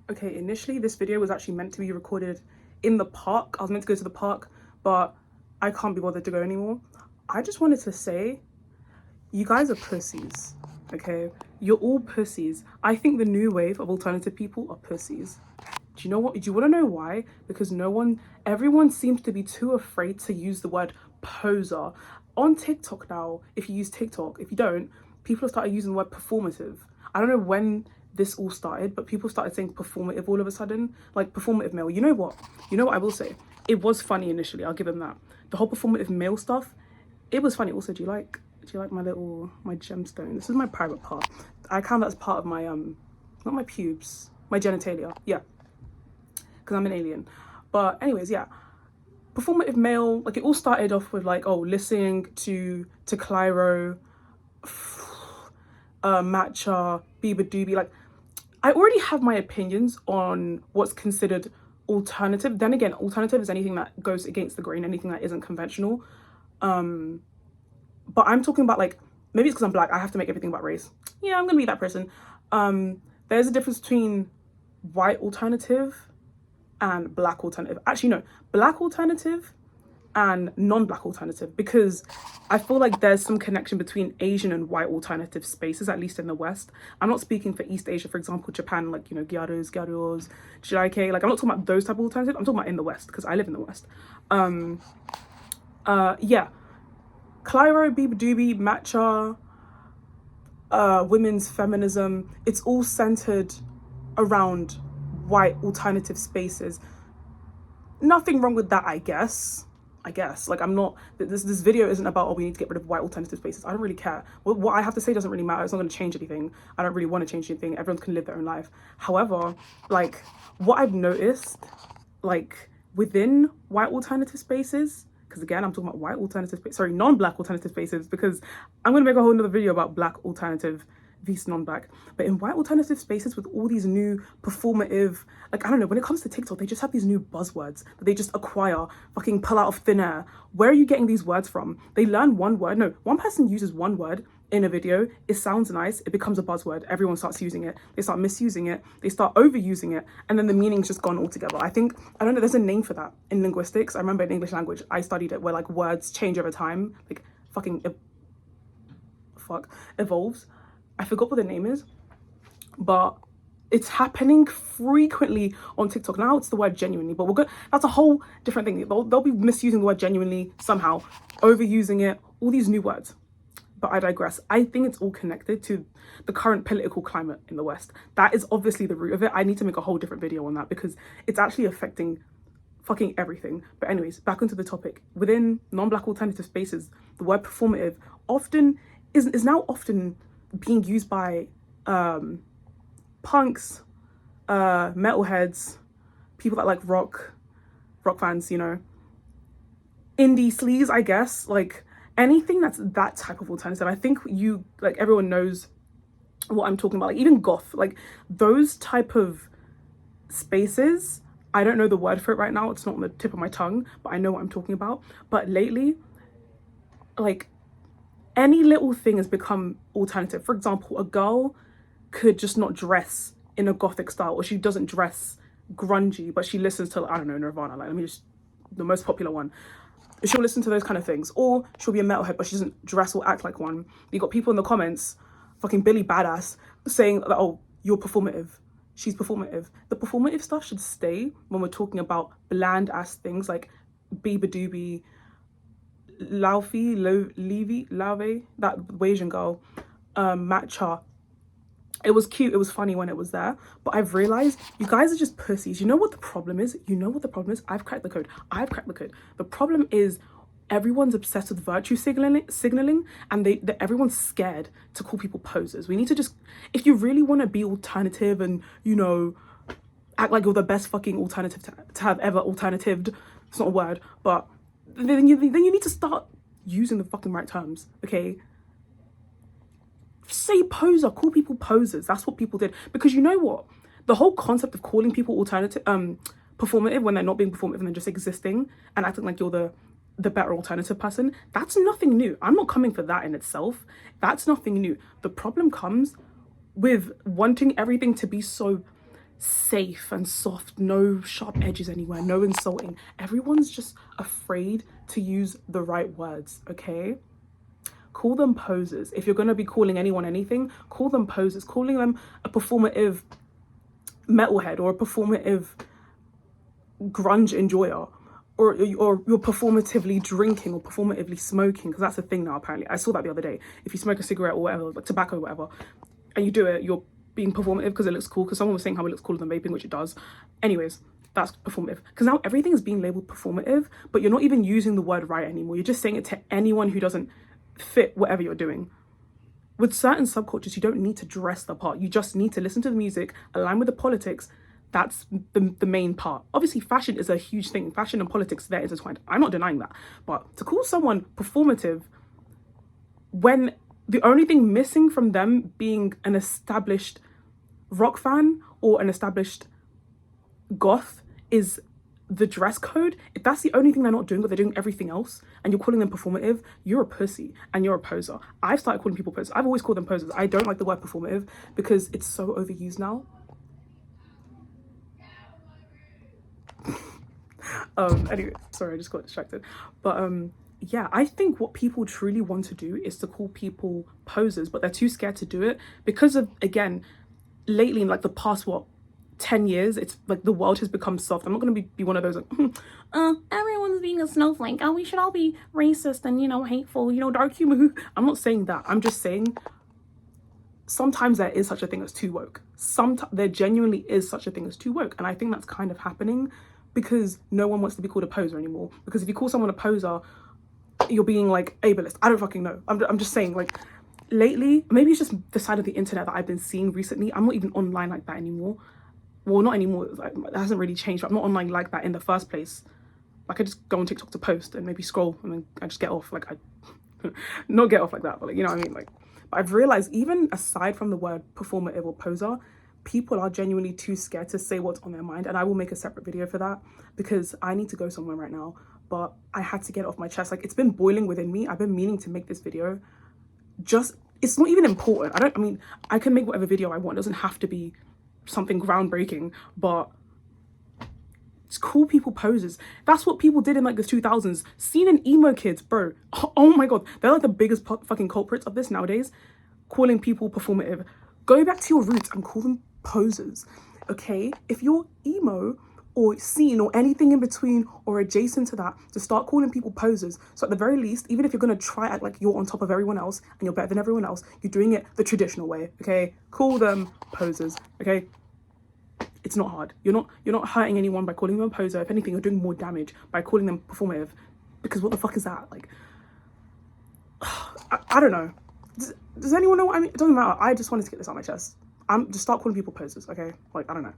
Okay, initially this video was actually meant to be recorded in the park. I was meant to go to the park, but I can't be bothered to go anymore. I just wanted to say, you guys are pussies, okay? You're all pussies. I think the new wave of alternative people are pussies. Do you know what? Do you want to know why? Because everyone seems to be too afraid to use the word poser. On TikTok now, if you use TikTok, if you don't, people have started using the word performative. I don't know when this all started, but people started saying performative all of a sudden, like performative male. You know what? You know what I will say? It was funny initially, I'll give them that. The whole performative male stuff, it was funny. Also, do you like my gemstone? This is my private part. I count that as part of my not my pubes, my genitalia. Yeah, because I'm an alien. But anyways, yeah, performative male, like it all started off with like, oh, listening to Clyro, Matcha, Biba Doobie. Like, I already have my opinions on what's considered alternative. Then again, alternative is anything that goes against the grain, anything that isn't conventional. But I'm talking about, like, maybe it's because I'm black, I have to make everything about race. Yeah, I'm gonna be that person. There's a difference between white alternative and black alternative. Actually, no, black alternative and non-black alternative, because I feel like there's some connection between Asian and white alternative spaces, at least in the West. I'm not speaking for East Asia, for example, Japan, like, you know, gyarros, JIK, like, I'm not talking about those type of alternative, I'm talking about in the West, because I live in the West. Yeah, Clyro, Biba Doobie, Matcha, women's feminism, it's all centered around white alternative spaces. Nothing wrong with that, I guess. Like, I'm not, this video isn't about, oh, we need to get rid of white alternative spaces. I don't really care. What I have to say doesn't really matter. It's not going to change anything. I don't really want to change anything. Everyone can live their own life. However, like, what I've noticed, like, within white alternative spaces, because again, I'm talking about white alternative, sorry, non-black alternative spaces, because I'm going to make a whole nother video about black alternative vs non-black. But in white alternative spaces, with all these new performative, like, I don't know, when it comes to TikTok, they just have these new buzzwords that they just acquire, fucking pull out of thin air. Where are you getting these words from? They learn one word. No, one person uses one word in a video, it sounds nice, it becomes a buzzword, everyone starts using it, they start misusing it, they start overusing it, and then the meaning's just gone altogether. I don't know, there's a name for that in linguistics. I remember in English language, I studied it, where like words change over time, like evolves. I forgot what the name is, but it's happening frequently on TikTok. Now it's the word genuinely, but that's a whole different thing. They'll be misusing the word genuinely somehow, overusing it, all these new words. But I digress. I think it's all connected to the current political climate in the West. That is obviously the root of it. I need to make a whole different video on that, because it's actually affecting fucking everything. But anyways, back onto the topic. Within non-black alternative spaces, the word performative is now often being used by punks, metalheads, people that like rock fans, you know, indie sleaze, I guess, like anything that's that type of alternative. I think everyone knows what I'm talking about. Like even goth, like those type of spaces. I don't know the word for it right now. It's not on the tip of my tongue, but I know what I'm talking about. But lately, like, any little thing has become alternative. For example, a girl could just not dress in a gothic style, or she doesn't dress grungy, but she listens to, I don't know, Nirvana, like, let me just, the most popular one. She'll listen to those kind of things. Or she'll be a metalhead, but she doesn't dress or act like one. You got people in the comments, fucking Billy Badass, saying that, oh, you're performative. She's performative. The performative stuff should stay when we're talking about bland ass things like Biba Doobie, laufey, that Asian girl, Matcha. It was cute, it was funny when it was there, but I've realized you guys are just pussies. You know what the problem is? I've cracked the code. The problem is everyone's obsessed with virtue signaling, and everyone's scared to call people posers. We need to just, if you really want to be alternative and, you know, act like you're the best fucking alternative to have ever alternatived, it's not a word, but then you need to start using the fucking right terms, okay? Say poser, call people posers. That's what people did. Because you know what? The whole concept of calling people performative when they're not being performative and they're just existing and acting like you're the better alternative person, that's nothing new. I'm not coming for that in itself. That's nothing new. The problem comes with wanting everything to be so safe and soft, no sharp edges anywhere, no insulting. Everyone's just afraid to use the right words, okay? Call them posers. If you're going to be calling anyone anything, call them posers. Calling them a performative metalhead or a performative grunge enjoyer, or you're performatively drinking or performatively smoking, because that's a thing now apparently. I saw that the other day. If you smoke a cigarette or whatever, like tobacco or whatever, and you do it, you're being performative because it looks cool, because someone was saying how it looks cooler than vaping, which it does. Anyways, that's performative, because now everything is being labeled performative, but you're not even using the word right anymore. You're just saying it to anyone who doesn't fit whatever you're doing. With certain subcultures, you don't need to dress the part. You just need to listen to the music, align with the politics. That's the main part. Obviously, fashion is a huge thing. Fashion and politics, they're intertwined. I'm not denying that. But to call someone performative when the only thing missing from them being an established rock fan or an established goth is the dress code, if that's the only thing they're not doing, but they're doing everything else, and you're calling them performative, you're a pussy and you're a poser. I've started calling people posers. I've always called them posers. I don't like the word performative because it's so overused now. Anyway, sorry, I just got distracted. But yeah, I think what people truly want to do is to call people posers, but they're too scared to do it because of, again, lately in like the past 10 years, it's like the world has become soft. I'm not going to be one of those like, everyone's being a snowflake, oh, we should all be racist and, you know, hateful, you know, dark humor. I'm not saying that. I'm just saying sometimes there is such a thing as too woke. Sometimes there genuinely is such a thing as too woke, and I think that's kind of happening because no one wants to be called a poser anymore. Because if you call someone a poser, you're being like ableist. I don't fucking know. I'm just saying, like, lately, maybe it's just the side of the internet that I've been seeing recently. I'm not even online like that anymore. Well, not anymore. Like, it hasn't really changed, but I'm not online like that in the first place. Like, I just go on TikTok to post and maybe scroll and then I just get off. Like, I not get off like that, but like, you know what I mean? Like, but I've realized, even aside from the word performative or poser, people are genuinely too scared to say what's on their mind, and I will make a separate video for that because I need to go somewhere right now, but I had to get it off my chest. Like, it's been boiling within me. I've been meaning to make this video. Just, it's not even important. I mean, I can make whatever video I want. It doesn't have to be something groundbreaking, but it's cool people posers. That's what people did in like the 2000s. Scene and emo kids, bro. Oh my god, they're like the biggest fucking culprits of this nowadays. Calling people performative. Go back to your roots and call them posers, okay? If you're emo or scene or anything in between or adjacent to that, to start calling people posers. So at the very least, even if you're gonna try act like you're on top of everyone else and you're better than everyone else, you're doing it the traditional way, okay? Call them posers, okay? It's not hard. You're not hurting anyone by calling them a poser. If anything, you're doing more damage by calling them performative, because what the fuck is that? Like, I don't know. Does anyone know what I mean? It doesn't matter. I just wanted to get this out my chest. Just start calling people posers, okay? Like, I don't know.